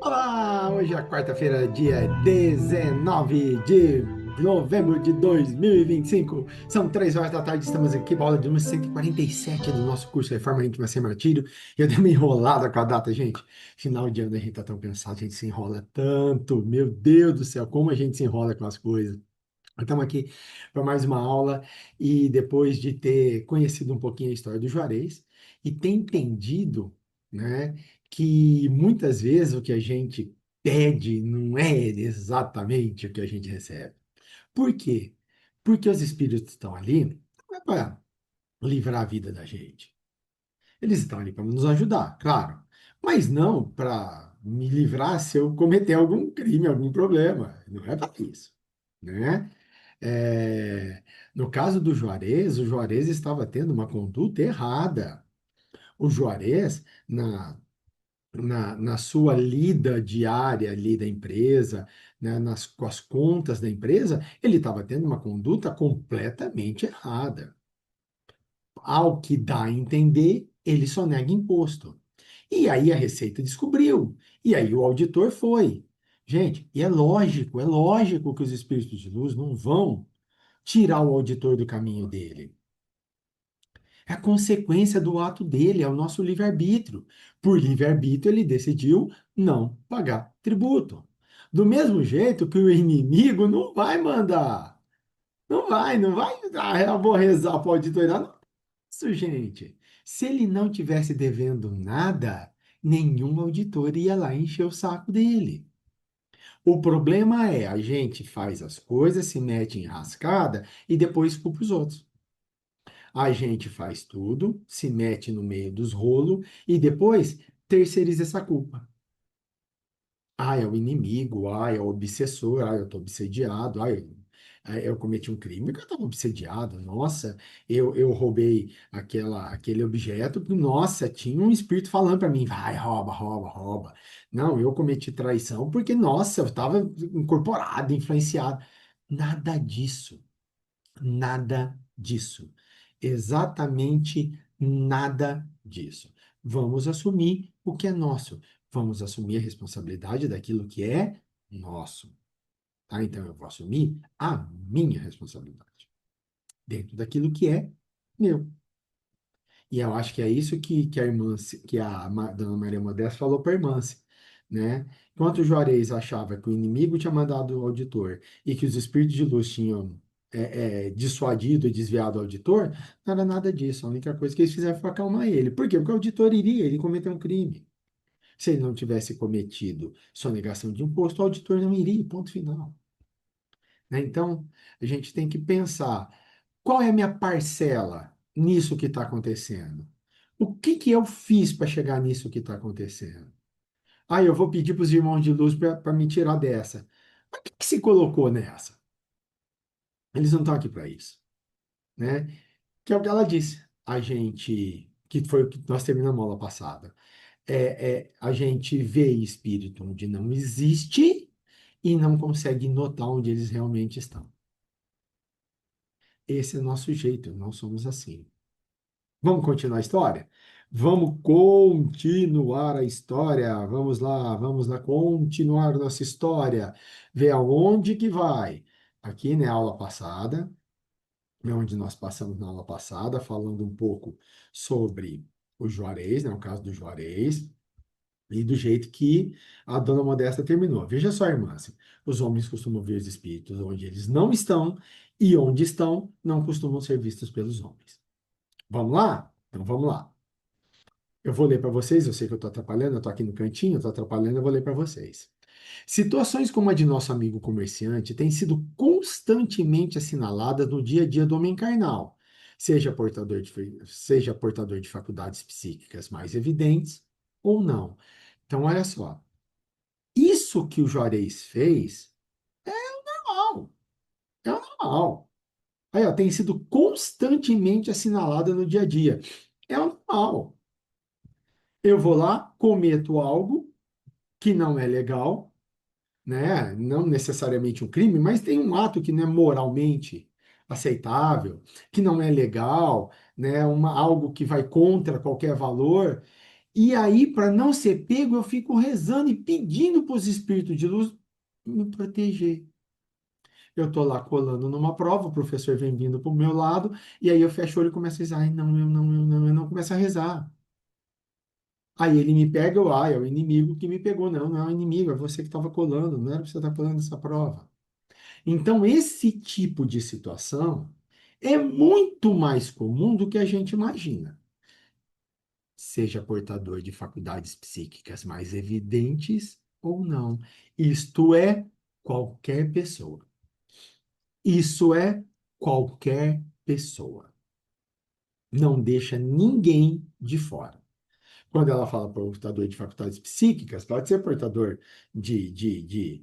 Olá! Hoje é quarta-feira, dia 19 de novembro de 2025. São 3 horas da tarde, estamos aqui para a aula de número 147 do nosso curso Reforma Íntima Sem Martírio. Eu dei uma enrolada com a data, gente. Final de ano a gente tá tão cansado, a gente se enrola tanto. Meu Deus do céu, como a gente se enrola com as coisas. Estamos aqui para mais uma aula e depois de ter conhecido um pouquinho a história do Juarez e ter entendido, né, que muitas vezes o que a gente pede não é exatamente o que a gente recebe. Por quê? Porque os espíritos estão ali não é para livrar a vida da gente. Eles estão ali para nos ajudar, claro, mas não para me livrar se eu cometer algum crime, algum problema. Não é para isso, né? É, no caso do Juarez, o Juarez estava tendo uma conduta errada. O Juarez, na sua lida diária ali da empresa, né, com as contas da empresa, ele estava tendo uma conduta completamente errada. Ao que dá a entender, ele só nega imposto. E aí a Receita descobriu. E aí o auditor foi. Gente, e é lógico que os espíritos de luz não vão tirar o auditor do caminho dele. É a consequência do ato dele, é o nosso livre-arbítrio. Por livre-arbítrio, ele decidiu não pagar tributo. Do mesmo jeito que o inimigo não vai mandar. Não vai. Ah, eu vou rezar para o auditor. Não, isso, gente. Se ele não tivesse devendo nada, nenhum auditor ia lá encher o saco dele. O problema é, a gente faz as coisas, se mete em rascada e depois culpa os outros. A gente faz tudo, se mete no meio dos rolos e depois terceiriza essa culpa. Ah, é o inimigo, ah, é o obsessor, ah, eu estou obsediado, eu cometi um crime porque eu estava obsediado, nossa, eu roubei aquele objeto, nossa, tinha um espírito falando para mim, vai, rouba, rouba, rouba. Não, eu cometi traição porque, nossa, eu estava incorporado, influenciado. Nada disso. Nada disso. Exatamente nada disso. Vamos assumir o que é nosso. Vamos assumir a responsabilidade daquilo que é nosso. Tá? Então, eu vou assumir a minha responsabilidade dentro daquilo que é meu. E eu acho que é isso que a irmã, dona Maria Modesta falou para a irmã, né? Enquanto o Juarez achava que o inimigo tinha mandado o auditor e que os espíritos de luz tinham dissuadido e desviado o auditor, não era nada disso. A única coisa que eles fizeram foi acalmar ele. Por quê? Porque o auditor ele cometeu um crime. Se ele não tivesse cometido sonegação de imposto, o auditor não iria, ponto final. Né? Então, a gente tem que pensar, qual é a minha parcela nisso que está acontecendo? O que que eu fiz para chegar nisso que está acontecendo? Ah, eu vou pedir para os irmãos de luz para me tirar dessa. Mas o que que se colocou nessa? Eles não estão aqui para isso, né? Que é o que ela disse. A gente, que foi o que nós terminamos a aula passada, a gente vê espírito onde não existe e não consegue notar onde eles realmente estão. Esse é o nosso jeito, não somos assim. Vamos continuar a história? Vamos continuar a história. Vamos lá continuar nossa história. Ver aonde que vai. Aqui, né, aula passada, né, onde nós passamos na aula passada, falando um pouco sobre o Juarez, né, o caso do Juarez, e do jeito que a dona Modesta terminou. Veja só, irmã, assim, os homens costumam ver os espíritos onde eles não estão, e onde estão, não costumam ser vistos pelos homens. Vamos lá? Então vamos lá. Eu vou ler para vocês, eu sei que eu estou atrapalhando, eu estou aqui no cantinho, estou atrapalhando, eu vou ler para vocês. Situações como a de nosso amigo comerciante têm sido constantemente assinaladas no dia a dia do homem carnal, seja portador de faculdades psíquicas mais evidentes ou não. Então, olha só, isso que o Juarez fez é normal, é o normal. Aí, ó, tem sido constantemente assinalada no dia a dia. É o normal. Eu vou lá, cometo algo que não é legal, né? Não necessariamente um crime, mas tem um ato que não é moralmente aceitável, que não é legal, né? Algo que vai contra qualquer valor. E aí, para não ser pego, eu fico rezando e pedindo para os espíritos de luz me proteger. Eu tô lá colando numa prova, o professor vem vindo pro meu lado, e aí eu fecho o olho e começo a rezar. Ai, não, eu não, começo a rezar. Aí ele me pega, é o inimigo que me pegou. Não, não é o inimigo, é você que estava colando, não era para você estar colando essa prova. Então, esse tipo de situação é muito mais comum do que a gente imagina. Seja portador de faculdades psíquicas mais evidentes ou não. Isto é, qualquer pessoa. Isso é qualquer pessoa. Não deixa ninguém de fora. Quando ela fala portador de faculdades psíquicas, pode ser portador de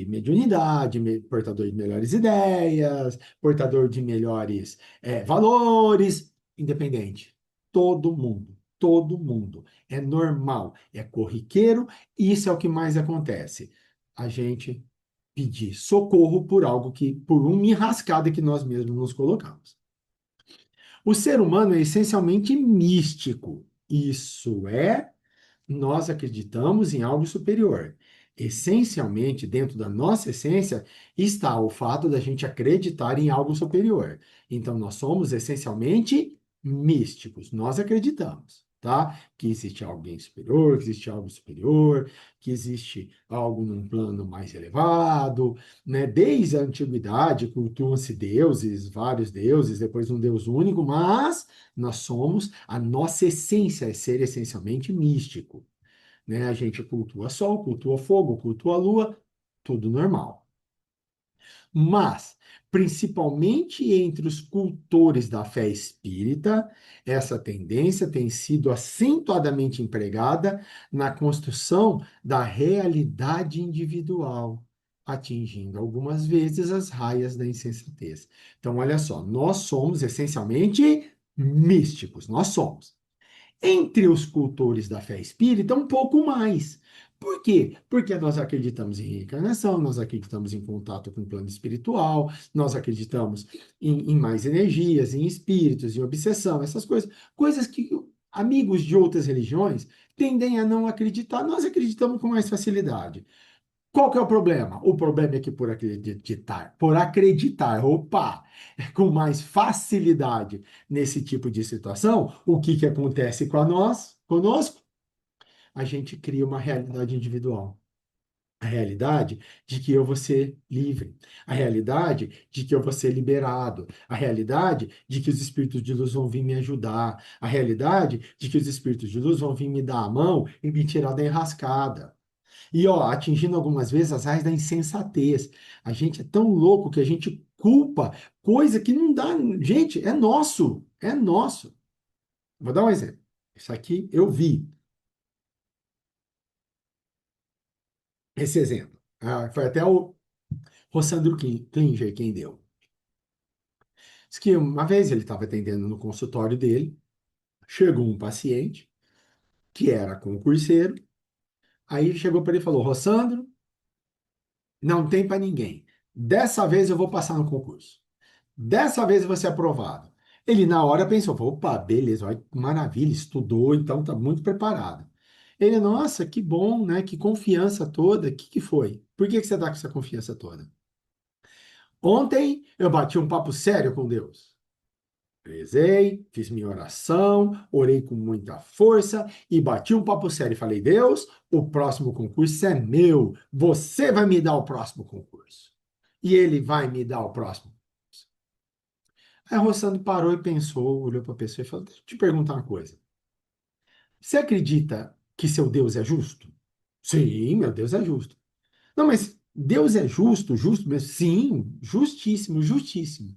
mediunidade, portador de melhores ideias, portador de melhores valores, independente. Todo mundo, todo mundo. É normal, é corriqueiro, e isso é o que mais acontece. A gente pedir socorro por algo que, por uma enrascada que nós mesmos nos colocamos. O ser humano é essencialmente místico. Isso é, nós acreditamos em algo superior. Essencialmente, dentro da nossa essência, está o fato da gente acreditar em algo superior. Então, nós somos essencialmente místicos. Nós acreditamos, tá? Que existe alguém superior, que existe algo superior, que existe algo num plano mais elevado, né? Desde a antiguidade, cultuam-se deuses, vários deuses, depois um Deus único, mas nós somos, a nossa essência é ser essencialmente místico, né? A gente cultua sol, cultua fogo, cultua lua, tudo normal. Mas, principalmente entre os cultores da fé espírita, essa tendência tem sido acentuadamente empregada na construção da realidade individual, atingindo algumas vezes as raias da insensatez. Então, olha só, nós somos essencialmente místicos, nós somos. Entre os cultores da fé espírita, um pouco mais. Por quê? Porque nós acreditamos em reencarnação, nós acreditamos em contato com o plano espiritual, nós acreditamos em mais energias, em espíritos, em obsessão, essas coisas. Coisas que amigos de outras religiões tendem a não acreditar, nós acreditamos com mais facilidade. Qual que é o problema? O problema é que opa, com mais facilidade nesse tipo de situação, o que que acontece conosco? A gente cria uma realidade individual. A realidade de que eu vou ser livre, a realidade de que eu vou ser liberado, a realidade de que os espíritos de luz vão vir me ajudar, a realidade de que os espíritos de luz vão vir me dar a mão e me tirar da enrascada. E, ó, atingindo algumas vezes as raias da insensatez. A gente é tão louco que a gente culpa coisa que não dá. Gente, é nosso. É nosso. Vou dar um exemplo. Isso aqui eu vi. Esse exemplo. Foi até o Rossandro Klinger quem deu. Diz que uma vez ele estava atendendo no consultório dele, chegou um paciente que era concurseiro, aí chegou para ele e falou: Rossandro, não tem para ninguém. Dessa vez eu vou passar no concurso. Dessa vez eu vou ser aprovado. Ele, na hora, pensou: opa, beleza, olha, maravilha, estudou, então está muito preparado. Ele, nossa, que bom, né? Que confiança toda. O que foi? Por que você está com essa confiança toda? Ontem eu bati um papo sério com Deus. Rezei, fiz minha oração, orei com muita força e bati um papo sério e falei: Deus, o próximo concurso é meu. Você vai me dar o próximo concurso. E ele vai me dar o próximo. Aí a Rossandro parou e pensou, olhou para a pessoa e falou: deixa eu te perguntar uma coisa. Você acredita que seu Deus é justo? Sim, meu Deus é justo. Não, mas Deus é justo, justo mesmo? Sim, justíssimo, justíssimo.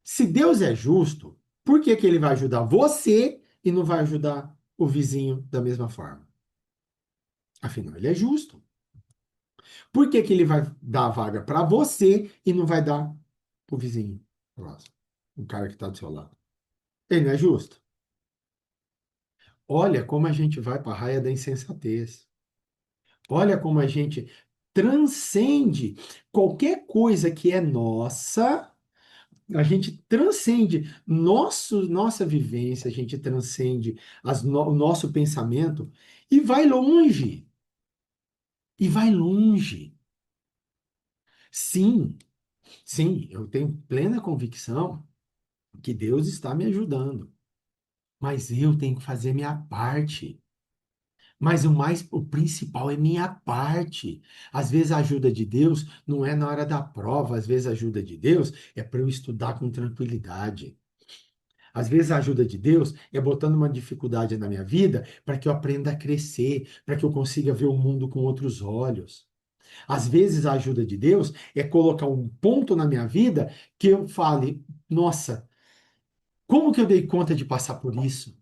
Se Deus é justo, por que que ele vai ajudar você e não vai ajudar o vizinho da mesma forma? Afinal, ele é justo. Por que que ele vai dar a vaga para você e não vai dar para o vizinho próximo, o cara que está do seu lado? Ele não é justo. Olha como a gente vai para a raia da insensatez. Olha como a gente transcende qualquer coisa que é nossa, A gente transcende nossa vivência, a gente transcende o nosso pensamento e vai longe. E vai longe. Sim, sim, eu tenho plena convicção que Deus está me ajudando, mas eu tenho que fazer minha parte. Mas o principal é minha parte. Às vezes a ajuda de Deus não é na hora da prova, às vezes a ajuda de Deus é para eu estudar com tranquilidade. Às vezes a ajuda de Deus é botando uma dificuldade na minha vida para que eu aprenda a crescer, para que eu consiga ver o mundo com outros olhos. Às vezes a ajuda de Deus é colocar um ponto na minha vida que eu fale, nossa, como que eu dei conta de passar por isso?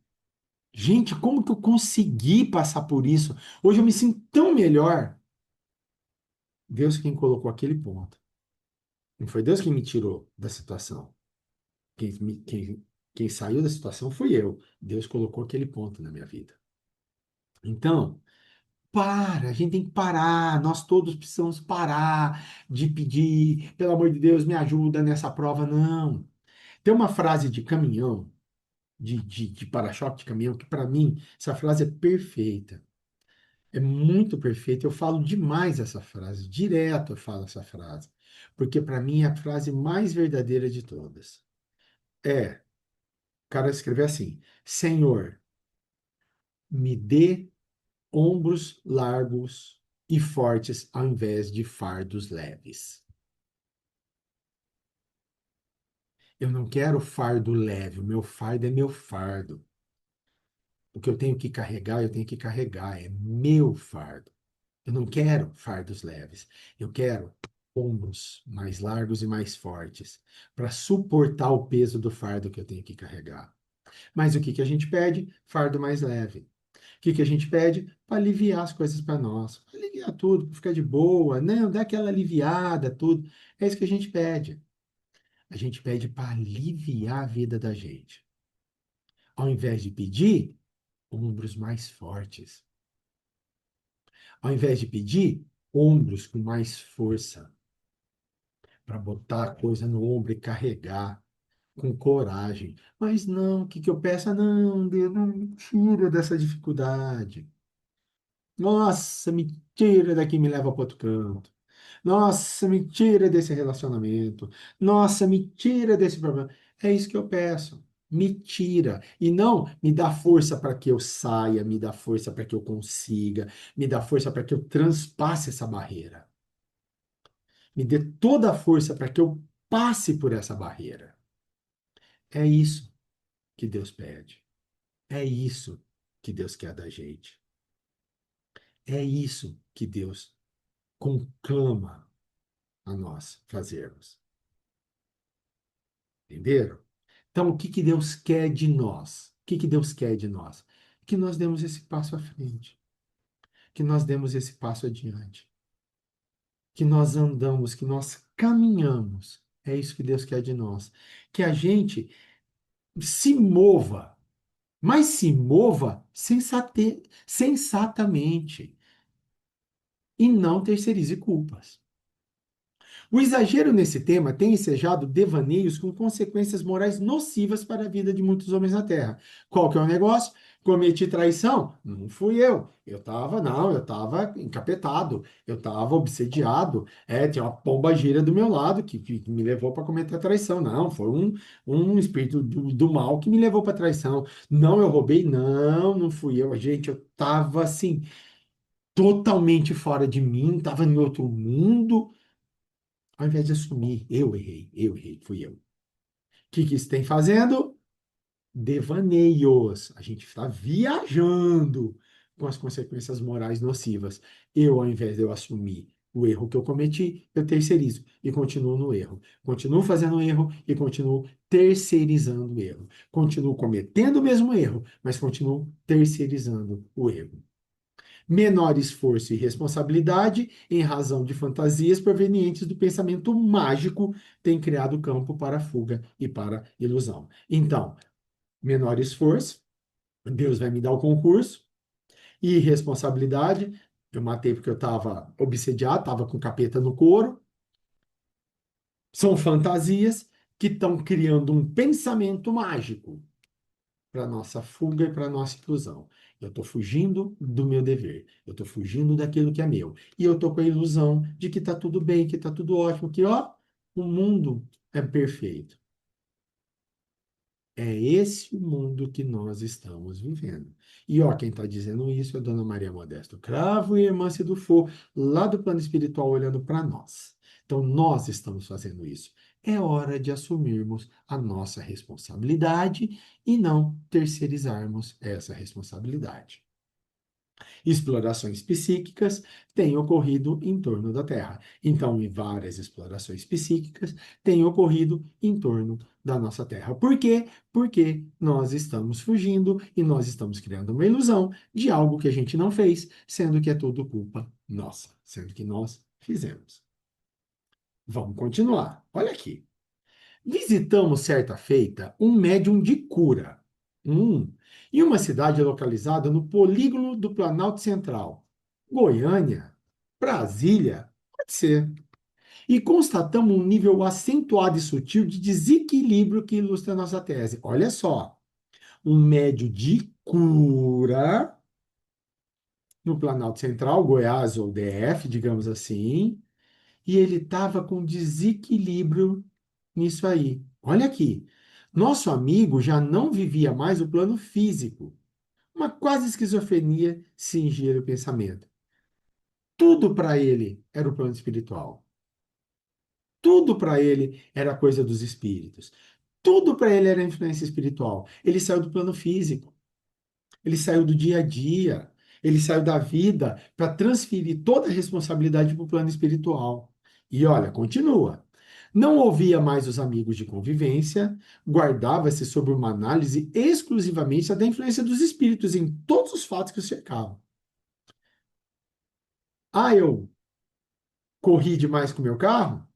Gente, como que eu consegui passar por isso? Hoje eu me sinto tão melhor. Deus quem colocou aquele ponto. Não foi Deus quem me tirou da situação. Quem, quem saiu da situação fui eu. Deus colocou aquele ponto na minha vida. Então, a gente tem que parar. Nós todos precisamos parar de pedir, pelo amor de Deus, me ajuda nessa prova. Não. Tem uma frase de caminhão, de para-choque de caminhão, que para mim, essa frase é perfeita. É muito perfeita. Eu falo demais essa frase, direto eu falo essa frase, porque para mim é a frase mais verdadeira de todas. É, o cara escreveu assim: Senhor, me dê ombros largos e fortes ao invés de fardos leves. Eu não quero fardo leve, o meu fardo é meu fardo. O que eu tenho que carregar, eu tenho que carregar, é meu fardo. Eu não quero fardos leves. Eu quero ombros mais largos e mais fortes para suportar o peso do fardo que eu tenho que carregar. Mas o que que a gente pede? Fardo mais leve. O que que a gente pede? Para aliviar as coisas para nós. Pra aliviar tudo, para ficar de boa. Não, dá aquela aliviada, tudo. É isso que a gente pede. A gente pede para aliviar a vida da gente. Ao invés de pedir, ombros mais fortes. Ao invés de pedir, ombros com mais força para botar a coisa no ombro e carregar com coragem. Mas não, o que que eu peço? Ah, não, Deus, não me tira dessa dificuldade. Nossa, me tira daqui e me leva para outro canto. Nossa, me tira desse relacionamento. Nossa, me tira desse problema. É isso que eu peço. Me tira. E não me dá força para que eu saia, me dá força para que eu consiga, me dá força para que eu transpasse essa barreira. Me dê toda a força para que eu passe por essa barreira. É isso que Deus pede. É isso que Deus quer da gente. É isso que Deus conclama a nós fazermos. Entenderam? Então, o que que Deus quer de nós? O que que Deus quer de nós? Que nós demos esse passo à frente, que nós demos esse passo adiante, que nós andamos, que nós caminhamos. É isso que Deus quer de nós. Que a gente se mova, mas se mova sensatamente e não terceirize culpas. O exagero nesse tema tem ensejado devaneios com consequências morais nocivas para a vida de muitos homens na Terra. Qual que é o negócio? Cometi traição? Não fui eu. Eu estava encapetado, eu estava obsediado. Tinha uma pomba gira do meu lado que me levou para cometer a traição. Não, foi um espírito do mal que me levou para a traição. Não, eu roubei? Não, não fui eu. Gente, eu estava assim, totalmente fora de mim, estava em outro mundo. Ao invés de assumir, eu errei, fui eu. O que que isso tem fazendo? Devaneios. A gente está viajando com as consequências morais nocivas. Eu, ao invés de eu assumir o erro que eu cometi, eu terceirizo e continuo no erro. Continuo fazendo erro e continuo terceirizando o erro. Continuo cometendo o mesmo erro, mas continuo terceirizando o erro. Menor esforço e responsabilidade, em razão de fantasias provenientes do pensamento mágico, tem criado campo para fuga e para ilusão. Então, menor esforço, Deus vai me dar o concurso, e responsabilidade, eu matei porque eu estava obsediado, estava com capeta no couro, são fantasias, que estão criando um pensamento mágico para nossa fuga e para nossa ilusão. Eu estou fugindo do meu dever, eu estou fugindo daquilo que é meu. E eu estou com a ilusão de que está tudo bem, que está tudo ótimo, que ó, o mundo é perfeito. É esse o mundo que nós estamos vivendo. E ó, quem está dizendo isso é a Dona Maria Modesto Cravo e a Irmã Cidufo, lá do plano espiritual, olhando para nós. Então, nós estamos fazendo isso. É hora de assumirmos a nossa responsabilidade e não terceirizarmos essa responsabilidade. Explorações psíquicas têm ocorrido em torno da Terra. Então, em várias explorações psíquicas têm ocorrido em torno da nossa Terra. Por quê? Porque nós estamos fugindo e nós estamos criando uma ilusão de algo que a gente não fez, sendo que é tudo culpa nossa, sendo que nós fizemos. Vamos continuar. Olha aqui. Visitamos certa feita um médium de cura, hum, em uma cidade localizada no polígono do Planalto Central, Goiânia, Brasília, pode ser. E constatamos um nível acentuado e sutil de desequilíbrio que ilustra a nossa tese. Olha só, um médio de cura no Planalto Central, Goiás ou DF, digamos assim, e ele estava com desequilíbrio nisso aí. Olha aqui. Nosso amigo já não vivia mais o plano físico. Uma quase esquizofrenia cingia o pensamento. Tudo para ele era o plano espiritual. Tudo para ele era coisa dos espíritos. Tudo para ele era influência espiritual. Ele saiu do plano físico. Ele saiu do dia a dia. Ele saiu da vida para transferir toda a responsabilidade para o plano espiritual. E olha, continua. Não ouvia mais os amigos de convivência, guardava-se sob uma análise exclusivamente da influência dos espíritos em todos os fatos que o cercavam. Ah, eu corri demais com o meu carro?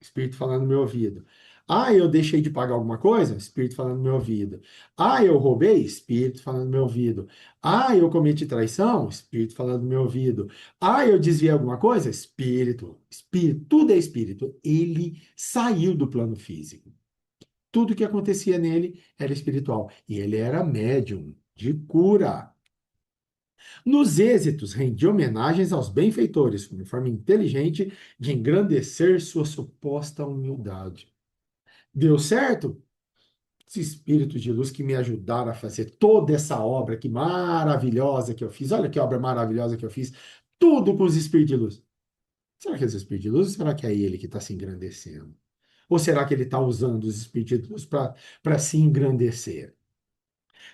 Espírito falando no meu ouvido. Ah, eu deixei de pagar alguma coisa? Espírito falando no meu ouvido. Ah, eu roubei? Espírito falando no meu ouvido. Ah, eu cometi traição? Espírito falando no meu ouvido. Ah, eu desviei alguma coisa? Espírito. Espírito, tudo é espírito. Ele saiu do plano físico. Tudo que acontecia nele era espiritual. E ele era médium de cura. Nos êxitos, rendia homenagens aos benfeitores, como forma inteligente de engrandecer sua suposta humildade. Deu certo? Os espíritos de luz que me ajudaram a fazer toda essa obra que maravilhosa que eu fiz. Olha que obra maravilhosa que eu fiz. Tudo com os espíritos de luz. Será que é os espíritos de luz ou será que é ele que está se engrandecendo? Ou será que ele está usando os espíritos de luz para se engrandecer?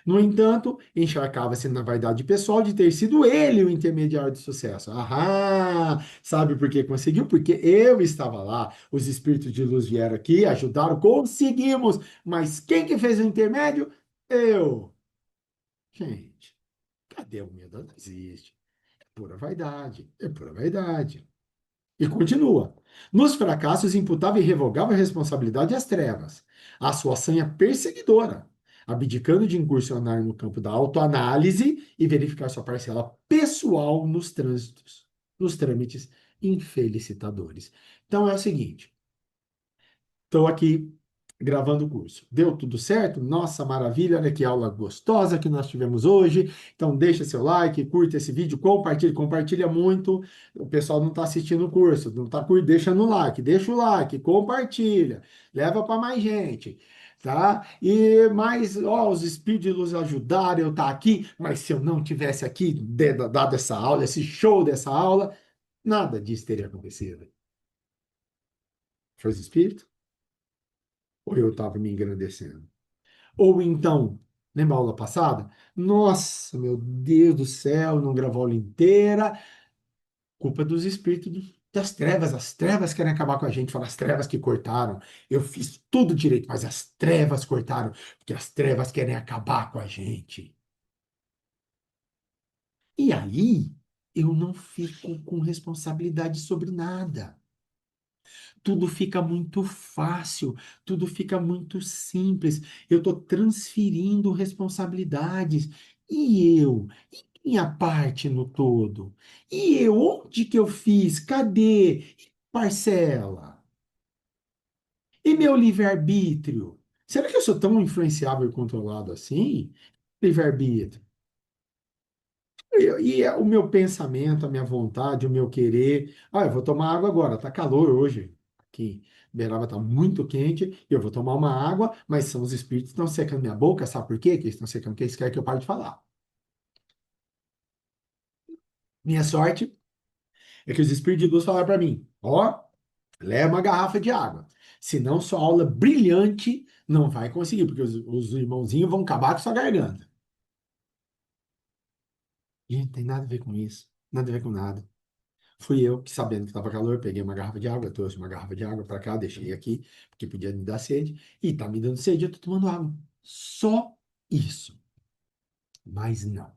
No entanto, encharcava-se na vaidade pessoal de ter sido ele o intermediário de sucesso. Aham! Sabe por que conseguiu? Porque eu estava lá, os espíritos de luz vieram aqui, ajudaram, conseguimos. Mas quem que fez o intermédio? Eu. Gente, cadê o medo? Não existe. É pura vaidade. É pura vaidade. E continua. Nos fracassos, imputava e revogava a responsabilidade às trevas, à sua sanha perseguidora, abdicando de incursionar no campo da autoanálise e verificar sua parcela pessoal nos trânsitos, nos trâmites infelicitadores. Então é o seguinte: estou aqui gravando o curso. Deu tudo certo? Nossa, maravilha, olha que aula gostosa que nós tivemos hoje. Então deixa seu like, curta esse vídeo, compartilha muito. O pessoal não está assistindo o curso, não está curtindo, deixa no like, deixa o like, compartilha, leva para mais gente. Tá? E mais, ó, os espíritos de luz ajudaram eu estar aqui, mas se eu não tivesse aqui dado essa aula, esse show dessa aula, nada disso teria acontecido. Foi os espíritos? Ou eu estava me engrandecendo? Ou então, lembra a aula passada? Nossa, meu Deus do céu, não gravou a aula inteira. Culpa dos espíritos das trevas. As trevas querem acabar com a gente. Fala, as trevas que cortaram. Eu fiz tudo direito, mas as trevas cortaram, porque as trevas querem acabar com a gente. E aí, eu não fico com responsabilidade sobre nada. Tudo fica muito fácil, tudo fica muito simples. Eu estou transferindo responsabilidades. E eu? E minha parte no todo? E eu? Onde que eu fiz? Cadê? Parcela. E meu livre-arbítrio? Será que eu sou tão influenciável e controlado assim? Livre-arbítrio. E é o meu pensamento, a minha vontade, o meu querer. Ah, eu vou tomar água agora, tá calor hoje. Aqui, Beraba tá muito quente, eu vou tomar uma água, mas são os espíritos que estão secando minha boca, sabe por quê? Que eles estão secando, porque eles querem que eu pare de falar. Minha sorte é que os espíritos de luz falaram para mim: ó, leva uma garrafa de água. Senão sua aula brilhante não vai conseguir, porque os irmãozinhos vão acabar com sua garganta. E não tem nada a ver com isso. Nada a ver com nada. Fui eu que, sabendo que estava calor, peguei uma garrafa de água, trouxe uma garrafa de água para cá, deixei aqui, porque podia me dar sede. E tá me dando sede, eu tô tomando água. Só isso. Mas não.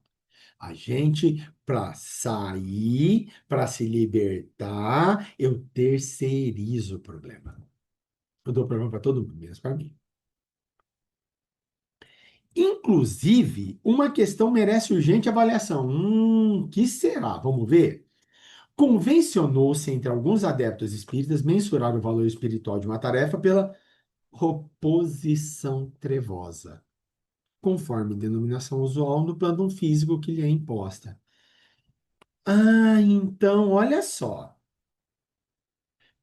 A gente, para sair, para se libertar, eu terceirizo o problema. Eu dou problema para todo mundo, menos para mim. Inclusive, uma questão merece urgente avaliação. Que será? Vamos ver. Convencionou-se entre alguns adeptos espíritas mensurar o valor espiritual de uma tarefa pela oposição trevosa, conforme denominação usual no plano físico que lhe é imposta. Ah, então, olha só.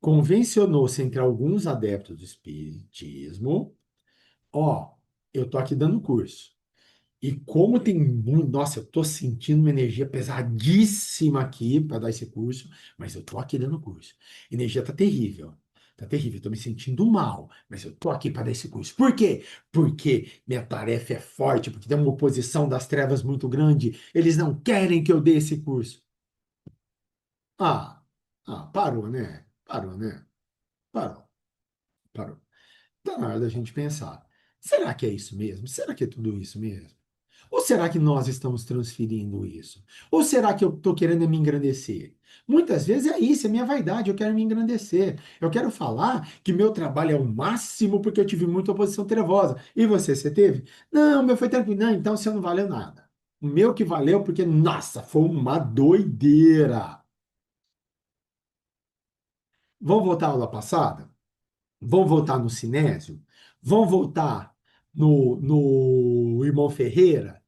Convencionou-se entre alguns adeptos do espiritismo, ó, eu tô aqui dando curso. E como tem muito, nossa, eu tô sentindo uma energia pesadíssima aqui para dar esse curso, mas eu tô aqui dando curso. A energia tá terrível. Tá terrível, eu tô me sentindo mal, mas eu tô aqui para dar esse curso. Por quê? Porque minha tarefa é forte, porque tem uma oposição das trevas muito grande. Eles não querem que eu dê esse curso. Ah, parou, né? Parou, né? Parou, parou. Tá na hora da gente pensar. Será que é isso mesmo? Será que é tudo isso mesmo? Ou será que nós estamos transferindo isso? Ou será que eu estou querendo me engrandecer? Muitas vezes é isso, é minha vaidade, eu quero me engrandecer. Eu quero falar que meu trabalho é o máximo porque eu tive muita oposição trevosa. E você teve? Não, meu foi tranquilo. Não, então você não valeu nada. O meu que valeu porque, nossa, foi uma doideira. Vamos voltar à aula passada? Vamos voltar no Sinésio? Vamos voltar no Irmão Ferreira?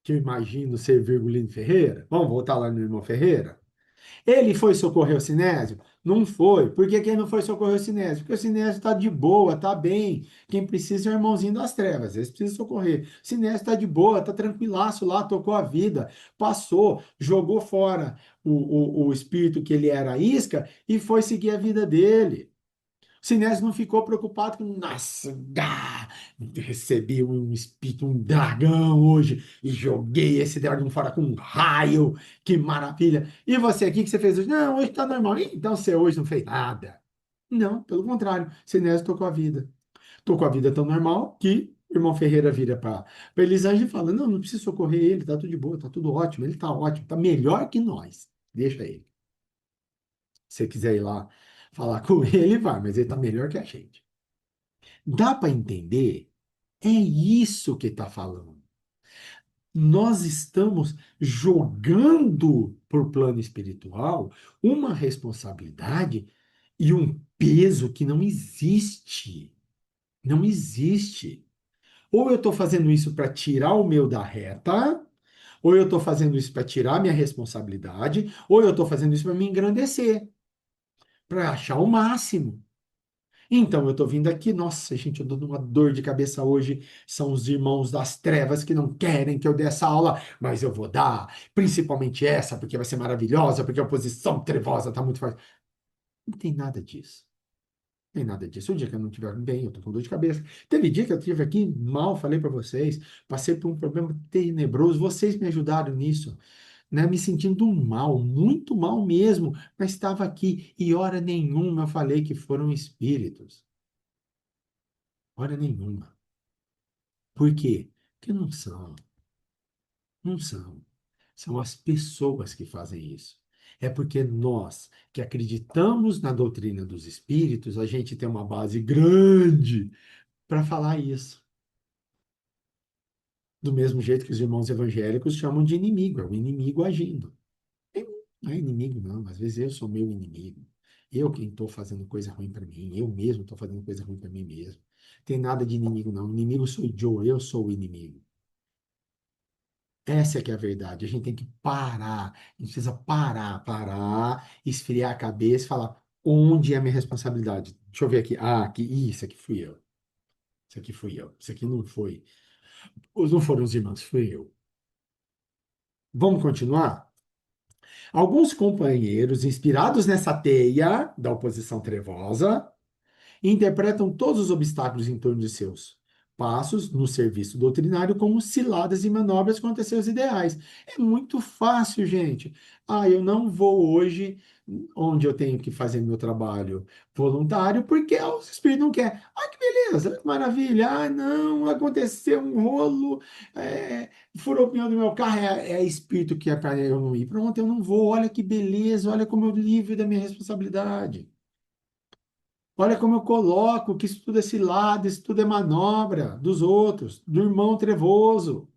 Que eu imagino ser Virgulino Ferreira. Vamos voltar lá no irmão Ferreira? Ele foi socorrer o Sinésio? Não foi. Por que quem não foi socorrer o Sinésio? Porque o Sinésio está de boa, está bem. Quem precisa é o irmãozinho das trevas. Eles precisam socorrer. O Sinésio está de boa, está tranquilaço lá, tocou a vida, passou, jogou fora o espírito que ele era a isca e foi seguir a vida dele. Sinésio não ficou preocupado com, nossa, recebi um espírito, um dragão hoje e joguei esse dragão fora com um raio, que maravilha. E você aqui, que você fez hoje? Não, hoje tá normal. Então você hoje não fez nada. Não, pelo contrário, Sinésio tocou a vida. Tocou a vida tão normal que o irmão Ferreira vira para Elisângela e fala, não, não precisa socorrer ele, tá tudo de boa, tá tudo ótimo, ele tá ótimo, tá melhor que nós. Deixa ele. Se você quiser ir lá falar com ele, vai, mas ele tá melhor que a gente. Dá para entender? É isso que está falando. Nós estamos jogando para o plano espiritual uma responsabilidade e um peso que não existe. Não existe. Ou eu estou fazendo isso para tirar o meu da reta, ou eu estou fazendo isso para tirar minha responsabilidade, ou eu estou fazendo isso para me engrandecer, para achar o máximo. Então, eu tô vindo aqui, nossa, gente, eu tô numa dor de cabeça hoje. São os irmãos das trevas que não querem que eu dê essa aula, mas eu vou dar, principalmente essa, porque vai ser maravilhosa, porque a oposição trevosa tá muito forte. Não tem nada disso. Não tem nada disso. O dia que eu não estiver bem, eu tô com dor de cabeça. Teve dia que eu estive aqui mal, falei para vocês, passei por um problema tenebroso, vocês me ajudaram nisso, né? Me sentindo mal, muito mal mesmo, mas estava aqui e hora nenhuma eu falei que foram espíritos. Hora nenhuma. Por quê? Porque não são, não são. São as pessoas que fazem isso. É porque nós, que acreditamos na doutrina dos espíritos, a gente tem uma base grande para falar isso. Do mesmo jeito que os irmãos evangélicos chamam de inimigo, é o inimigo agindo. Não é inimigo, não. Às vezes eu sou meu inimigo. Eu quem estou fazendo coisa ruim para mim, eu mesmo estou fazendo coisa ruim para mim mesmo. Tem nada de inimigo, não. O inimigo sou eu sou o inimigo. Essa é que é a verdade. A gente tem que parar. A gente precisa parar, esfriar a cabeça e falar: onde é a minha responsabilidade? Deixa eu ver aqui. Ah, aqui, isso aqui fui eu. Isso aqui fui eu. Isso aqui não foi. Não foram os irmãos, fui eu. Vamos continuar? Alguns companheiros, inspirados nessa teia da oposição trevosa, e interpretam todos os obstáculos em torno de seus passos no serviço doutrinário como ciladas e manobras contra seus ideais. É muito fácil, gente. Ah, eu não vou hoje onde eu tenho que fazer meu trabalho voluntário porque o espírito não quer. Ah, que beleza, que maravilha. Ah, não, aconteceu um rolo, furou o pneu do meu carro, é espírito que é para eu não ir. Pronto, eu não vou. Olha que beleza, olha como eu livre da minha responsabilidade. Olha como eu coloco que isso tudo é cilada, isso tudo é manobra dos outros, do irmão trevoso,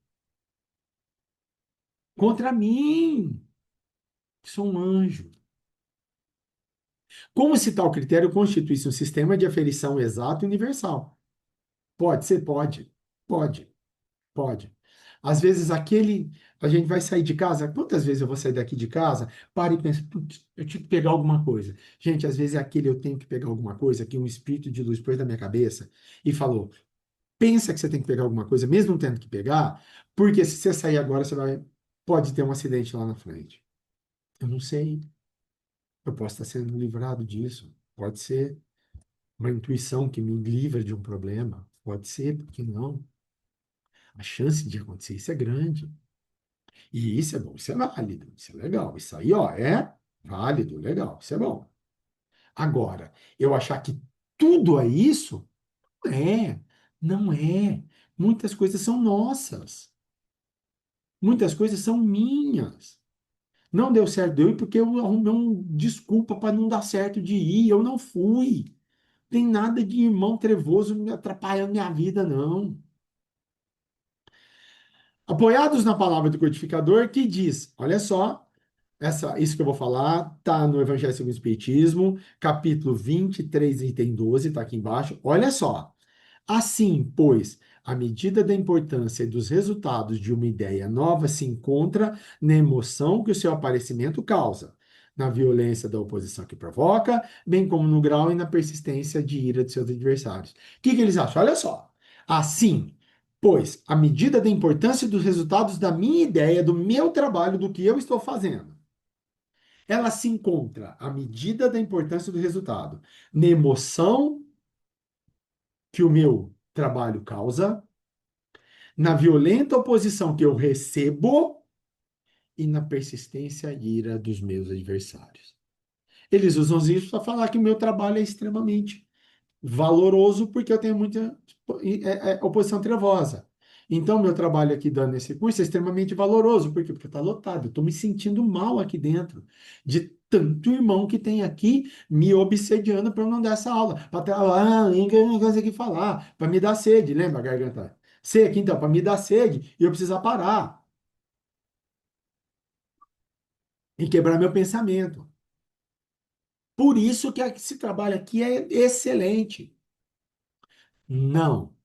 contra mim, que sou um anjo. Como se tal critério constituísse um sistema de aferição exato e universal? Pode ser, pode, pode. Às vezes a gente vai sair de casa, quantas vezes eu vou sair daqui de casa, para e pensa, "Putz, eu tive que pegar alguma coisa. Gente, às vezes é aquele eu tenho que pegar alguma coisa que um espírito de luz pôs na minha cabeça e falou, pensa que você tem que pegar alguma coisa, mesmo não tendo que pegar, porque se você sair agora, pode ter um acidente lá na frente. Eu não sei. Eu posso estar sendo livrado disso. Pode ser uma intuição que me livra de um problema. Pode ser, porque não? A chance de acontecer isso é grande. E isso é bom, isso é válido, isso é legal. Isso aí, ó, é válido, legal, isso é bom. Agora, eu achar que tudo é isso, é, não é. Muitas coisas são nossas. Muitas coisas são minhas. Não deu certo de eu ir porque eu arrumei uma desculpa para não dar certo de ir. Eu não fui. Tem nada de irmão trevoso me atrapalhando minha vida, não. Apoiados na palavra do codificador que diz, olha só, isso que eu vou falar está no Evangelho segundo o Espiritismo, capítulo 23, item 12, está aqui embaixo. Olha só. Assim, pois, a medida da importância e dos resultados de uma ideia nova se encontra na emoção que o seu aparecimento causa, na violência da oposição que provoca, bem como no grau e na persistência de ira de seus adversários. O que eles acham? Olha só. Assim, pois, a medida da importância dos resultados da minha ideia, do meu trabalho, do que eu estou fazendo, ela se encontra, à medida da importância do resultado, na emoção que o meu trabalho causa, na violenta oposição que eu recebo e na persistência e ira dos meus adversários. Eles usam isso para falar que o meu trabalho é extremamente valoroso porque eu tenho muita oposição trevosa. Então, meu trabalho aqui dando esse curso é extremamente valoroso. Por quê? Porque está lotado. Eu estou me sentindo mal aqui dentro de tanto irmão que tem aqui me obsediando para eu não dar essa aula. Para ter não consegui falar, para me dar sede. Lembra, garganta? Seca, então, para me dar sede e eu precisar parar e quebrar meu pensamento. Por isso que esse trabalho aqui é excelente. Não.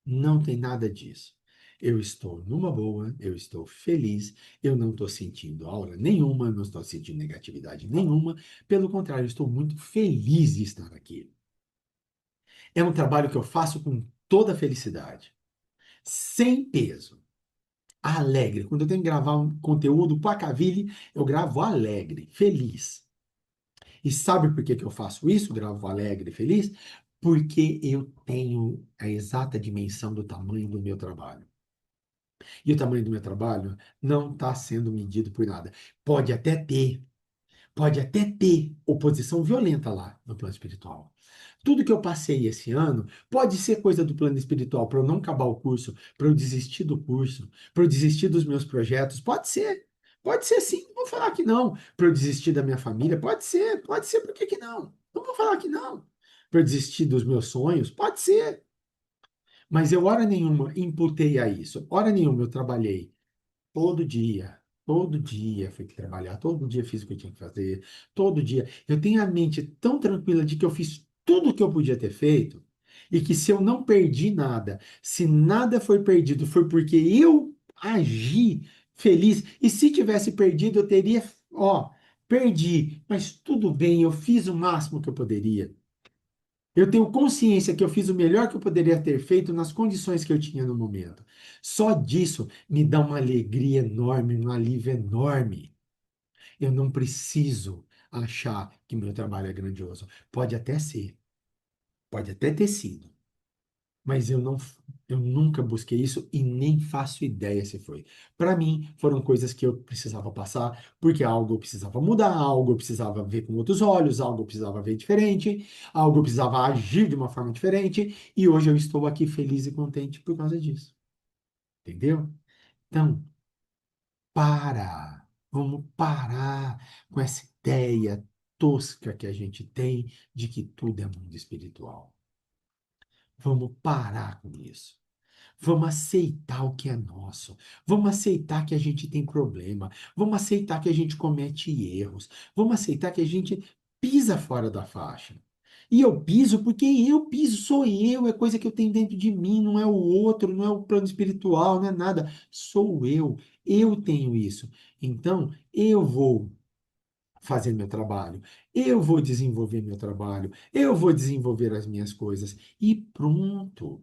Não tem nada disso. Eu estou numa boa, eu estou feliz, eu não estou sentindo aura nenhuma, não estou sentindo negatividade nenhuma. Pelo contrário, eu estou muito feliz de estar aqui. É um trabalho que eu faço com toda felicidade, sem peso, alegre. Quando eu tenho que gravar um conteúdo para a Cavile, eu gravo alegre, feliz. E sabe por que que eu faço isso? Gravo alegre, feliz? Porque eu tenho a exata dimensão do tamanho do meu trabalho. E o tamanho do meu trabalho não está sendo medido por nada. Pode até ter, pode até ter oposição violenta lá no plano espiritual. Tudo que eu passei esse ano pode ser coisa do plano espiritual para eu não acabar o curso, para eu desistir do curso, para eu desistir dos meus projetos. Pode ser sim, não vou falar que não. Para eu desistir da minha família, pode ser, por que que não? Não vou falar que não. Para eu desistir dos meus sonhos, pode ser. Mas eu, hora nenhuma, imputei a isso. Hora nenhuma eu trabalhei todo dia. Todo dia fui trabalhar, todo dia fiz o que eu tinha que fazer, todo dia. Eu tenho a mente tão tranquila de que eu fiz tudo o que eu podia ter feito e que se eu não perdi nada, se nada foi perdido, foi porque eu agi feliz. E se tivesse perdido, eu teria, ó, perdi, mas tudo bem, eu fiz o máximo que eu poderia. Eu tenho consciência que eu fiz o melhor que eu poderia ter feito nas condições que eu tinha no momento. Só disso me dá uma alegria enorme, um alívio enorme. Eu não preciso achar que meu trabalho é grandioso. Pode até ser, pode até ter sido, mas eu nunca busquei isso e nem faço ideia se foi. Para mim, foram coisas que eu precisava passar, porque algo eu precisava mudar, algo eu precisava ver com outros olhos, algo eu precisava ver diferente, algo eu precisava agir de uma forma diferente, e hoje eu estou aqui feliz e contente por causa disso. Entendeu? Então, vamos parar com essa ideia tosca que a gente tem de que tudo é mundo espiritual. Vamos parar com isso. Vamos aceitar o que é nosso. Vamos aceitar que a gente tem problema. Vamos aceitar que a gente comete erros. Vamos aceitar que a gente pisa fora da faixa. E eu piso porque eu piso, sou eu, é coisa que eu tenho dentro de mim, não é o outro, não é o plano espiritual, não é nada. Sou eu tenho isso. Então, eu vou fazer meu trabalho, eu vou desenvolver meu trabalho, eu vou desenvolver as minhas coisas e pronto.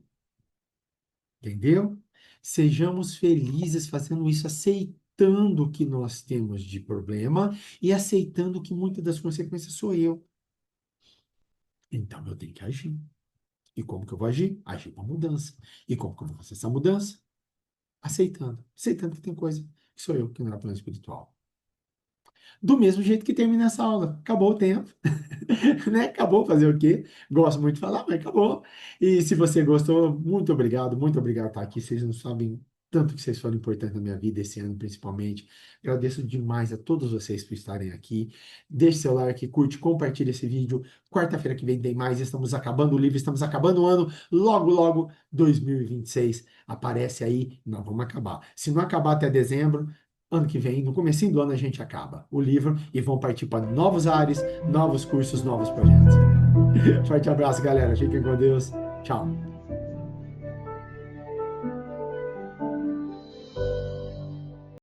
Entendeu? Sejamos felizes fazendo isso, aceitando o que nós temos de problema e aceitando que muitas das consequências sou eu. Então eu tenho que agir. E como que eu vou agir? Agir com mudança. E como que eu vou fazer essa mudança? Aceitando. Aceitando que tem coisa que sou eu, que não é plano espiritual. Do mesmo jeito que termina essa aula. Acabou o tempo. Né? Acabou fazer o quê? Gosto muito de falar, mas acabou. E se você gostou, muito obrigado por estar aqui. Vocês não sabem tanto que vocês foram importantes na minha vida esse ano, principalmente. Agradeço demais a todos vocês por estarem aqui. Deixe seu like, curte, compartilhe esse vídeo. Quarta-feira que vem tem mais. Estamos acabando o livro, estamos acabando o ano. Logo, logo, 2026 aparece aí. Nós vamos acabar. Se não acabar até dezembro, ano que vem, no comecinho do ano, a gente acaba o livro e vão partir para novos ares, novos cursos, novos projetos. Forte abraço, galera. Fiquem com Deus. Tchau.